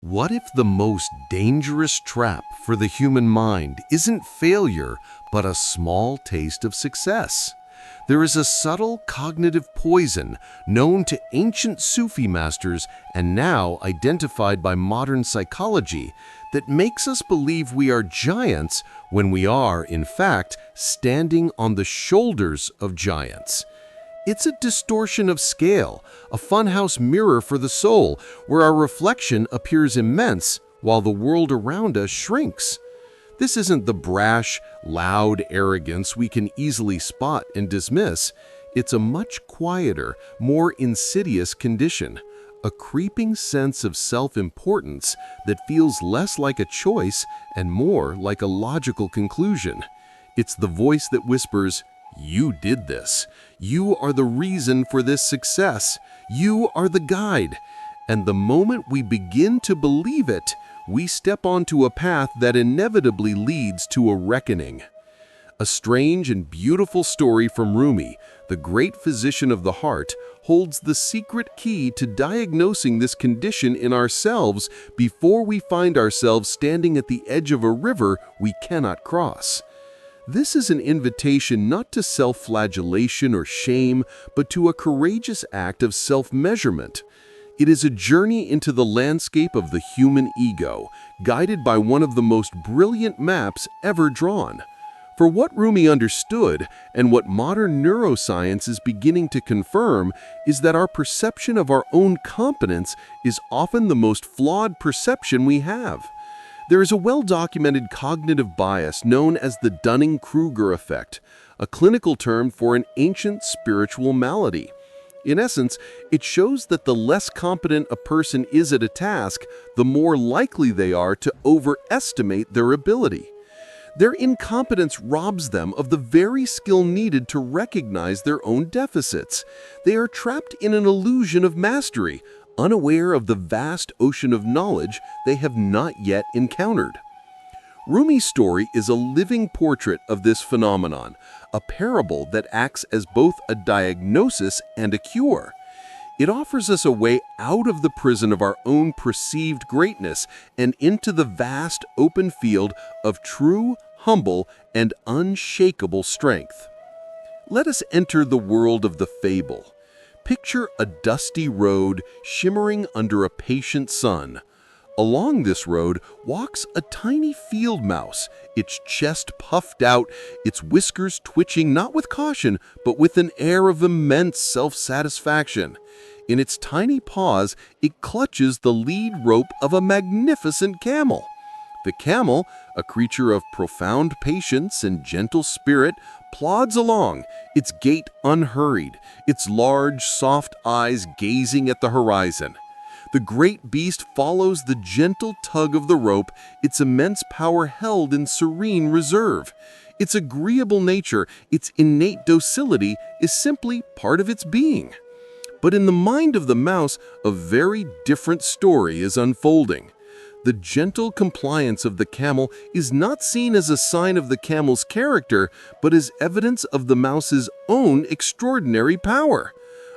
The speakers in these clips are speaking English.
What if the most dangerous trap for the human mind isn't failure, but a small taste of success? There is a subtle cognitive poison known to ancient Sufi masters and now identified by modern psychology that makes us believe we are giants when we are, in fact, standing on the shoulders of giants. It's a distortion of scale, a funhouse mirror for the soul, where our reflection appears immense while the world around us shrinks. This isn't the brash, loud arrogance we can easily spot and dismiss. It's a much quieter, more insidious condition, a creeping sense of self-importance that feels less like a choice and more like a logical conclusion. It's the voice that whispers, "You did this. You are the reason for this success. You are the guide." And the moment we begin to believe it, we step onto a path that inevitably leads to a reckoning. A strange and beautiful story from Rumi, the great physician of the heart, holds the secret key to diagnosing this condition in ourselves before we find ourselves standing at the edge of a river we cannot cross. This is an invitation not to self-flagellation or shame, but to a courageous act of self-measurement. It is a journey into the landscape of the human ego, guided by one of the most brilliant maps ever drawn. For what Rumi understood, and what modern neuroscience is beginning to confirm, is that our perception of our own competence is often the most flawed perception we have. There is a well-documented cognitive bias known as the Dunning-Kruger effect, a clinical term for an ancient spiritual malady. In essence, it shows that the less competent a person is at a task, the more likely they are to overestimate their ability. Their incompetence robs them of the very skill needed to recognize their own deficits. They are trapped in an illusion of mastery, unaware of the vast ocean of knowledge they have not yet encountered. Rumi's story is a living portrait of this phenomenon, a parable that acts as both a diagnosis and a cure. It offers us a way out of the prison of our own perceived greatness and into the vast open field of true, humble, and unshakable strength. Let us enter the world of the fable. Picture a dusty road shimmering under a patient sun. Along this road walks a tiny field mouse, its chest puffed out, its whiskers twitching not with caution, but with an air of immense self-satisfaction. In its tiny paws, it clutches the lead rope of a magnificent camel. The camel, a creature of profound patience and gentle spirit, plods along, its gait unhurried, its large, soft eyes gazing at the horizon. The great beast follows the gentle tug of the rope, its immense power held in serene reserve. Its agreeable nature, its innate docility, is simply part of its being. But in the mind of the mouse, a very different story is unfolding. The gentle compliance of the camel is not seen as a sign of the camel's character, but as evidence of the mouse's own extraordinary power.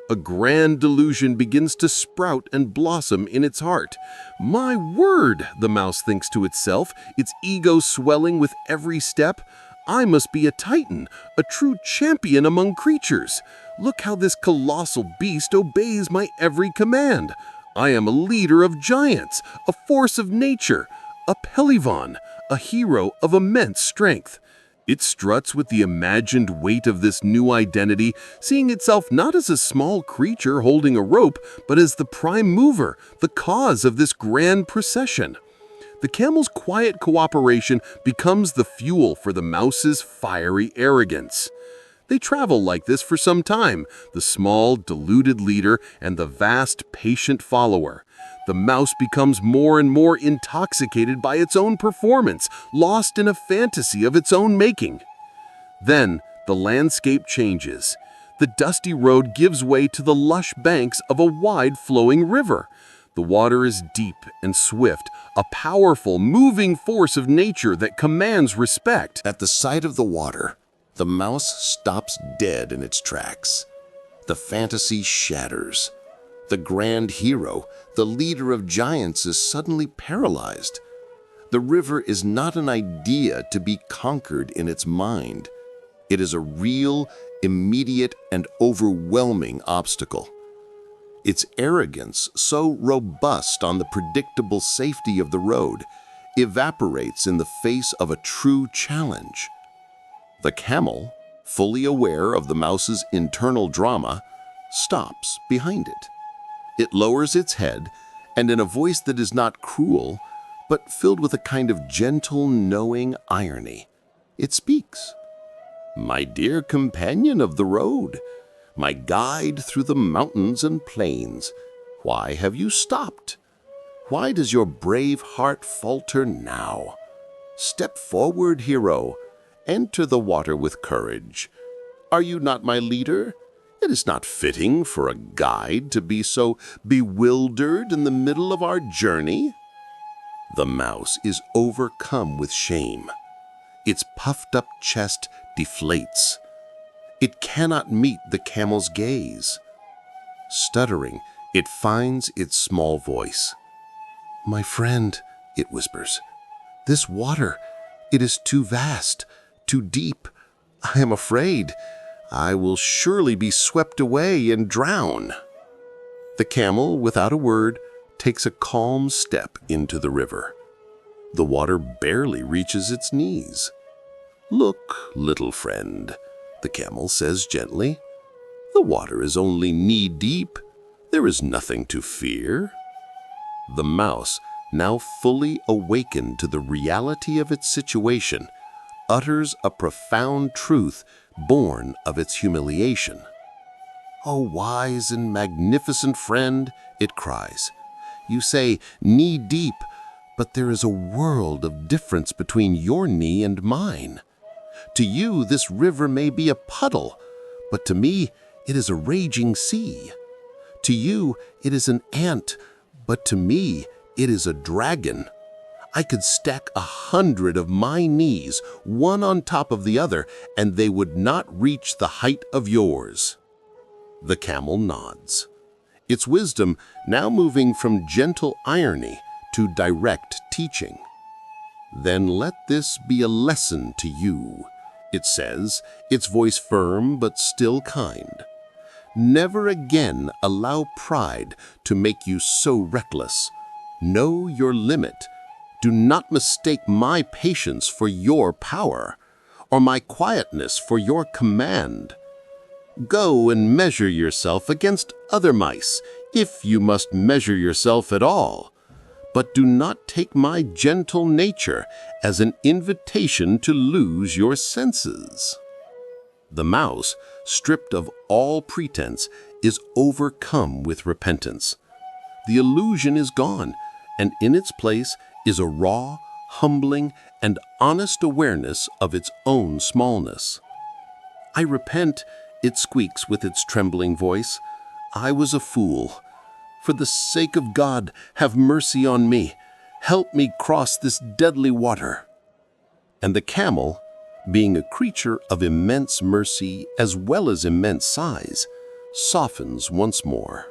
A grand delusion begins to sprout and blossom in its heart. "My word," the mouse thinks to itself, its ego swelling with every step, "I must be a titan, a true champion among creatures. Look how this colossal beast obeys my every command. I am a leader of giants, a force of nature, a pelivan, a hero of immense strength." It struts with the imagined weight of this new identity, seeing itself not as a small creature holding a rope, but as the prime mover, the cause of this grand procession. The camel's quiet cooperation becomes the fuel for the mouse's fiery arrogance. They travel like this for some time, the small, deluded leader and the vast, patient follower. The mouse becomes more and more intoxicated by its own performance, lost in a fantasy of its own making. Then the landscape changes. The dusty road gives way to the lush banks of a wide flowing river. The water is deep and swift, a powerful, moving force of nature that commands respect. At the sight of the water, the mouse stops dead in its tracks. The fantasy shatters. The grand hero, the leader of giants, is suddenly paralyzed. The river is not an idea to be conquered in its mind. It is a real, immediate, and overwhelming obstacle. Its arrogance, so robust on the predictable safety of the road, evaporates in the face of a true challenge. The camel, fully aware of the mouse's internal drama, stops behind it. It lowers its head, and in a voice that is not cruel, but filled with a kind of gentle, knowing irony, it speaks. "My dear companion of the road, my guide through the mountains and plains, why have you stopped? Why does your brave heart falter now? Step forward, hero. Enter the water with courage. Are you not my leader? It is not fitting for a guide to be so bewildered in the middle of our journey." The mouse is overcome with shame. Its puffed-up chest deflates. It cannot meet the camel's gaze. Stuttering, it finds its small voice. "My friend," it whispers, "this water, it is too vast, too deep. I am afraid. I will surely be swept away and drown." The camel, without a word, takes a calm step into the river. The water barely reaches its knees. "Look, little friend," the camel says gently. "The water is only knee-deep. There is nothing to fear." The mouse, now fully awakened to the reality of its situation, utters a profound truth born of its humiliation. "O wise and magnificent friend," it cries, "you say knee-deep, but there is a world of difference between your knee and mine. To you, this river may be a puddle, but to me, it is a raging sea. To you, it is an ant, but to me, it is a dragon. I could stack 100 of my knees, one on top of the other, and they would not reach the height of yours." The camel nods, its wisdom now moving from gentle irony to direct teaching. "Then let this be a lesson to you," it says, its voice firm but still kind. "Never again allow pride to make you so reckless. Know your limit. Do not mistake my patience for your power, or my quietness for your command. Go and measure yourself against other mice, if you must measure yourself at all. But do not take my gentle nature as an invitation to lose your senses." The mouse, stripped of all pretense, is overcome with repentance. The illusion is gone, and in its place is a raw, humbling, and honest awareness of its own smallness. "I repent," it squeaks with its trembling voice. "I was a fool. For the sake of God, have mercy on me. Help me cross this deadly water." And the camel, being a creature of immense mercy as well as immense size, softens once more.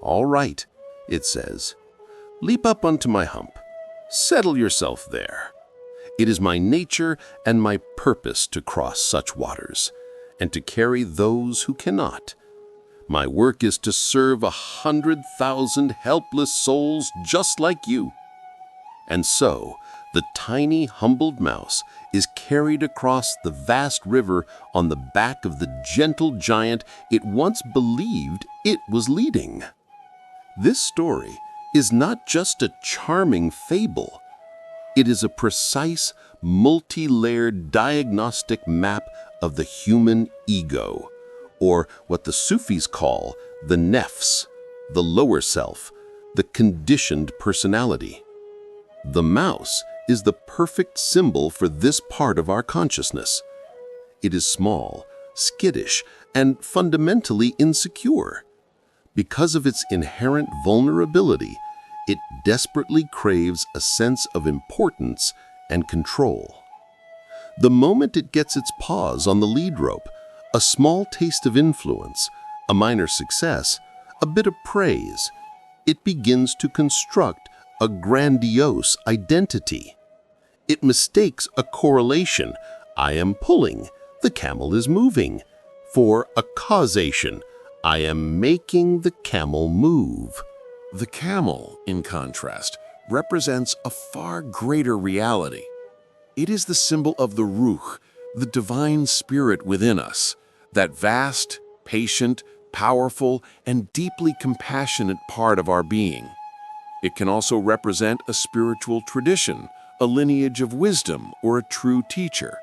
"All right," it says, "leap up onto my hump. Settle yourself there. It is my nature and my purpose to cross such waters, and to carry those who cannot. My work is to serve 100,000 helpless souls just like you." And so, the tiny, humbled mouse is carried across the vast river on the back of the gentle giant it once believed it was leading. This story is not just a charming fable. It is a precise, multi-layered diagnostic map of the human ego, or what the Sufis call the nefs, the lower self, the conditioned personality. The mouse is the perfect symbol for this part of our consciousness. It is small, skittish, and fundamentally insecure. Because of its inherent vulnerability, it desperately craves a sense of importance and control. The moment it gets its paws on the lead rope, a small taste of influence, a minor success, a bit of praise. It begins to construct a grandiose identity. It mistakes a correlation, I am pulling, the camel is moving, for a causation, I am making the camel move. The camel, in contrast, represents a far greater reality. It is the symbol of the Ruh, the divine spirit within us, that vast, patient, powerful, and deeply compassionate part of our being. It can also represent a spiritual tradition, a lineage of wisdom, or a true teacher.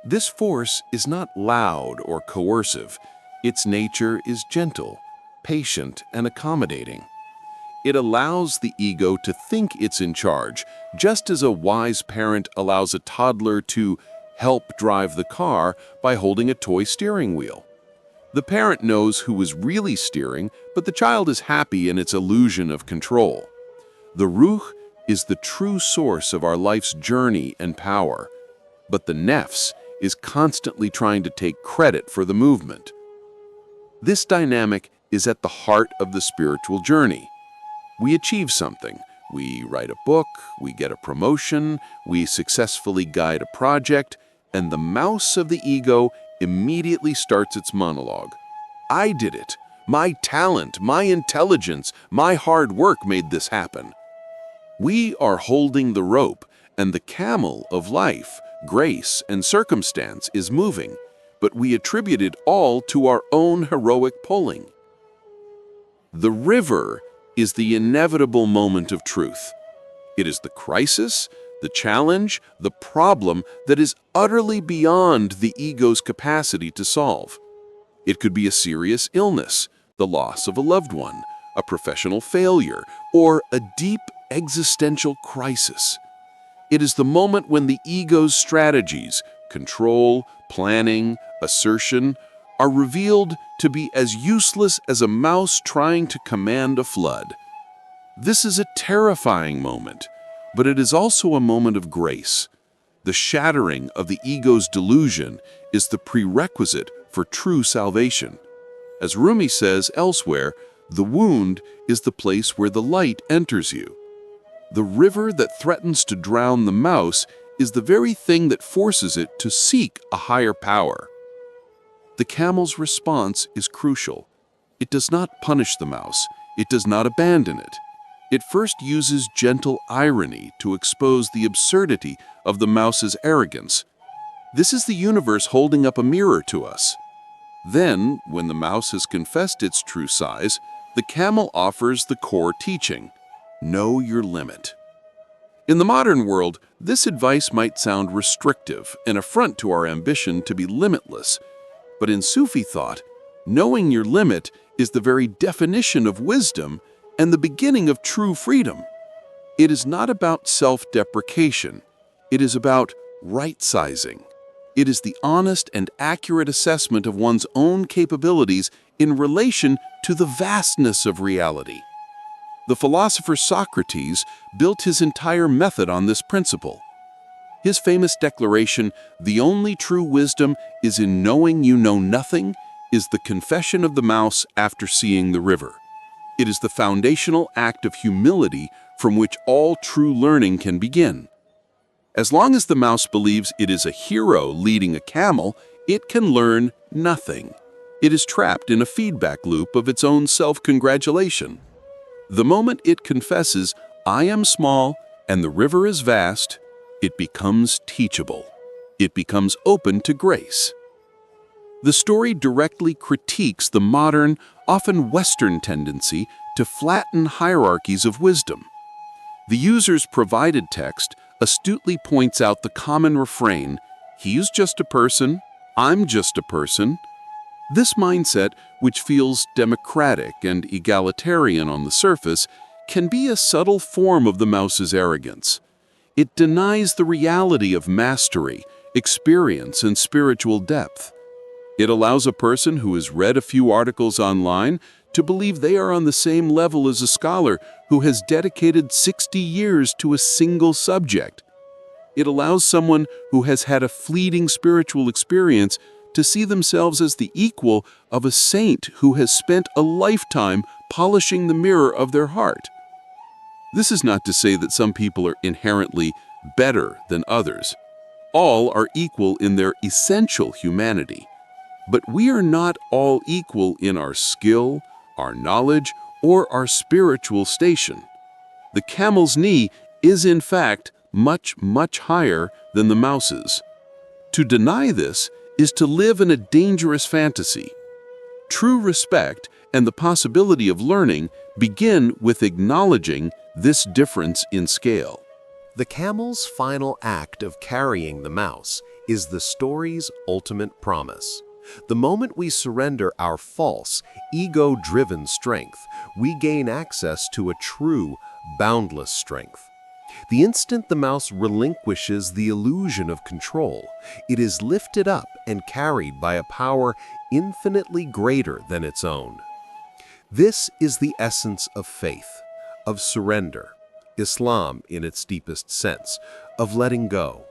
This force is not loud or coercive. Its nature is gentle, patient, and accommodating. It allows the ego to think it's in charge, just as a wise parent allows a toddler to help drive the car by holding a toy steering wheel. The parent knows who is really steering, but the child is happy in its illusion of control. The Ruh is the true source of our life's journey and power, but the Nefs is constantly trying to take credit for the movement. This dynamic is at the heart of the spiritual journey. We achieve something. We write a book, we get a promotion, we successfully guide a project, and the mouse of the ego immediately starts its monologue. I did it. My talent, my intelligence, my hard work made this happen. We are holding the rope, and the camel of life, grace, and circumstance is moving, but we attribute it all to our own heroic pulling. The river is the inevitable moment of truth. It is the crisis, the challenge, the problem that is utterly beyond the ego's capacity to solve. It could be a serious illness, the loss of a loved one, a professional failure, or a deep existential crisis. It is the moment when the ego's strategies, control, planning, assertion, are revealed to be as useless as a mouse trying to command a flood. This is a terrifying moment, but it is also a moment of grace. The shattering of the ego's delusion is the prerequisite for true salvation. As Rumi says elsewhere, the wound is the place where the light enters you. The river that threatens to drown the mouse is the very thing that forces it to seek a higher power. The camel's response is crucial. It does not punish the mouse. It does not abandon it. It first uses gentle irony to expose the absurdity of the mouse's arrogance. This is the universe holding up a mirror to us. Then, when the mouse has confessed its true size, the camel offers the core teaching: know your limit. In the modern world, this advice might sound restrictive, an affront to our ambition to be limitless. But in Sufi thought, knowing your limit is the very definition of wisdom and the beginning of true freedom. It is not about self-deprecation. It is about right-sizing. It is the honest and accurate assessment of one's own capabilities in relation to the vastness of reality. The philosopher Socrates built his entire method on this principle. His famous declaration, "The only true wisdom is in knowing you know nothing," is the confession of the mouse after seeing the river. It is the foundational act of humility from which all true learning can begin. As long as the mouse believes it is a hero leading a camel, it can learn nothing. It is trapped in a feedback loop of its own self-congratulation. The moment it confesses, "I am small and the river is vast," it becomes teachable. It becomes open to grace. The story directly critiques the modern, often Western tendency to flatten hierarchies of wisdom. The user's provided text astutely points out the common refrain, "He's just a person, I'm just a person." This mindset, which feels democratic and egalitarian on the surface, can be a subtle form of the mouse's arrogance. It denies the reality of mastery, experience, and spiritual depth. It allows a person who has read a few articles online to believe they are on the same level as a scholar who has dedicated 60 years to a single subject. It allows someone who has had a fleeting spiritual experience to see themselves as the equal of a saint who has spent a lifetime polishing the mirror of their heart. This is not to say that some people are inherently better than others. All are equal in their essential humanity. But we are not all equal in our skill, our knowledge, or our spiritual station. The camel's knee is in fact much, much higher than the mouse's. To deny this is to live in a dangerous fantasy. True respect and the possibility of learning begin with acknowledging this difference in scale. The camel's final act of carrying the mouse is the story's ultimate promise. The moment we surrender our false, ego-driven strength, we gain access to a true, boundless strength. The instant the mouse relinquishes the illusion of control, it is lifted up and carried by a power infinitely greater than its own. This is the essence of faith, of surrender, Islam in its deepest sense, of letting go.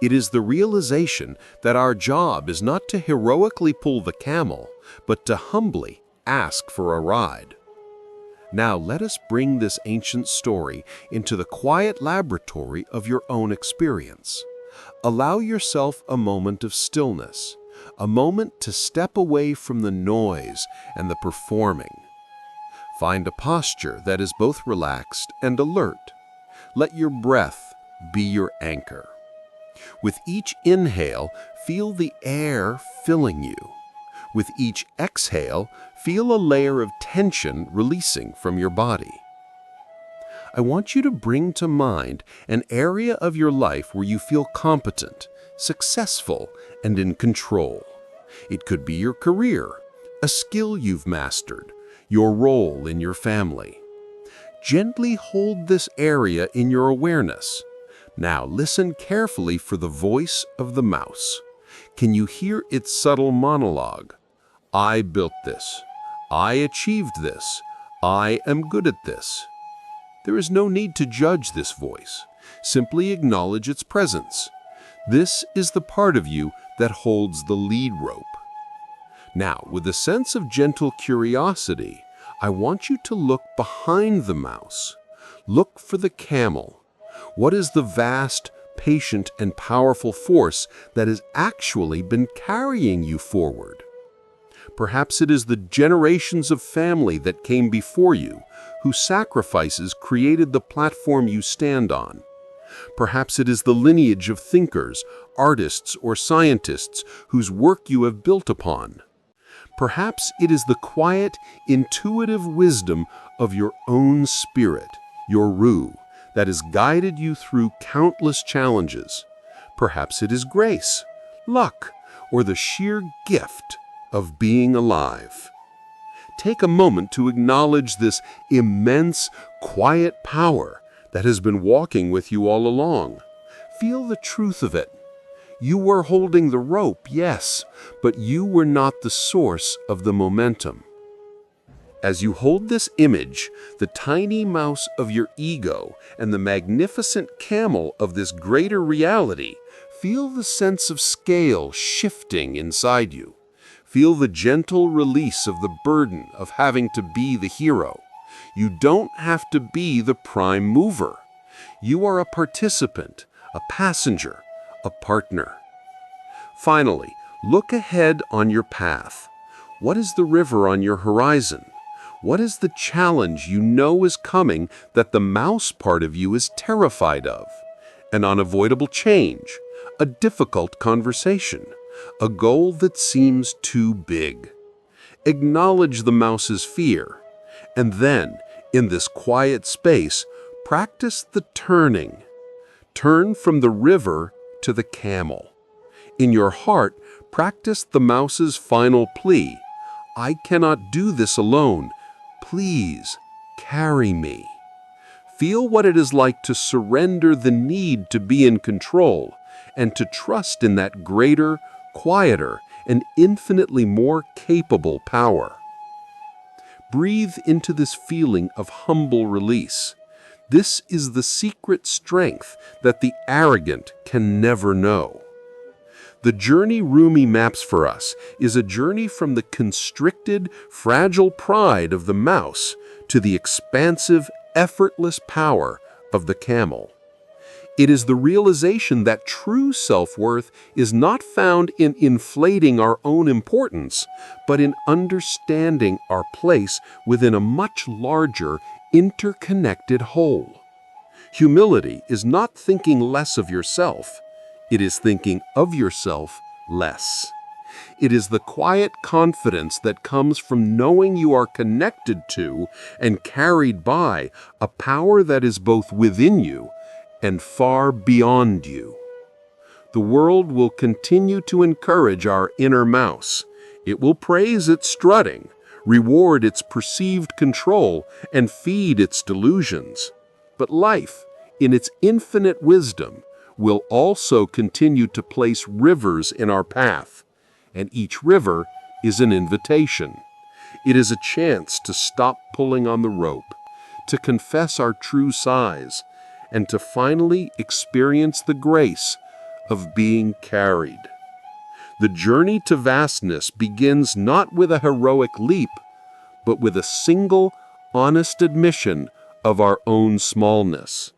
It is the realization that our job is not to heroically pull the camel, but to humbly ask for a ride. Now let us bring this ancient story into the quiet laboratory of your own experience. Allow yourself a moment of stillness, a moment to step away from the noise and the performing. Find a posture that is both relaxed and alert. Let your breath be your anchor. With each inhale, feel the air filling you. With each exhale, feel a layer of tension releasing from your body. I want you to bring to mind an area of your life where you feel competent, successful, and in control. It could be your career, a skill you've mastered, your role in your family. Gently hold this area in your awareness. Now listen carefully for the voice of the mouse. Can you hear its subtle monologue? I built this. I achieved this. I am good at this. There is no need to judge this voice. Simply acknowledge its presence. This is the part of you that holds the lead rope. Now, with a sense of gentle curiosity, I want you to look behind the mouse. Look for the camel. What is the vast, patient, and powerful force that has actually been carrying you forward? Perhaps it is the generations of family that came before you, whose sacrifices created the platform you stand on. Perhaps it is the lineage of thinkers, artists, or scientists whose work you have built upon. Perhaps it is the quiet, intuitive wisdom of your own spirit, your Ru, that has guided you through countless challenges. Perhaps it is grace, luck, or the sheer gift of being alive. Take a moment to acknowledge this immense, quiet power that has been walking with you all along. Feel the truth of it. You were holding the rope, yes, but you were not the source of the momentum. As you hold this image, the tiny mouse of your ego and the magnificent camel of this greater reality, feel the sense of scale shifting inside you. Feel the gentle release of the burden of having to be the hero. You don't have to be the prime mover. You are a participant, a passenger, a partner. Finally, look ahead on your path. What is the river on your horizon? What is the challenge you know is coming that the mouse part of you is terrified of? An unavoidable change, a difficult conversation, a goal that seems too big. Acknowledge the mouse's fear, and then, in this quiet space, practice the turning. Turn from the river to the camel. In your heart, practice the mouse's final plea. I cannot do this alone. Please, carry me. Feel what it is like to surrender the need to be in control and to trust in that greater, quieter, and infinitely more capable power. Breathe into this feeling of humble release. This is the secret strength that the arrogant can never know. The journey Rumi maps for us is a journey from the constricted, fragile pride of the mouse to the expansive, effortless power of the camel. It is the realization that true self-worth is not found in inflating our own importance, but in understanding our place within a much larger, interconnected whole. Humility is not thinking less of yourself. It is thinking of yourself less. It is the quiet confidence that comes from knowing you are connected to and carried by a power that is both within you and far beyond you. The world will continue to encourage our inner mouse. It will praise its strutting, reward its perceived control, and feed its delusions. But life, in its infinite wisdom, will also continue to place rivers in our path, and each river is an invitation. It is a chance to stop pulling on the rope, to confess our true size, and to finally experience the grace of being carried. The journey to vastness begins not with a heroic leap, but with a single, honest admission of our own smallness.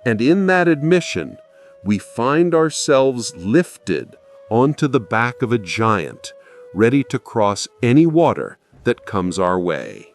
And in that admission, we find ourselves lifted onto the back of a giant, ready to cross any water that comes our way.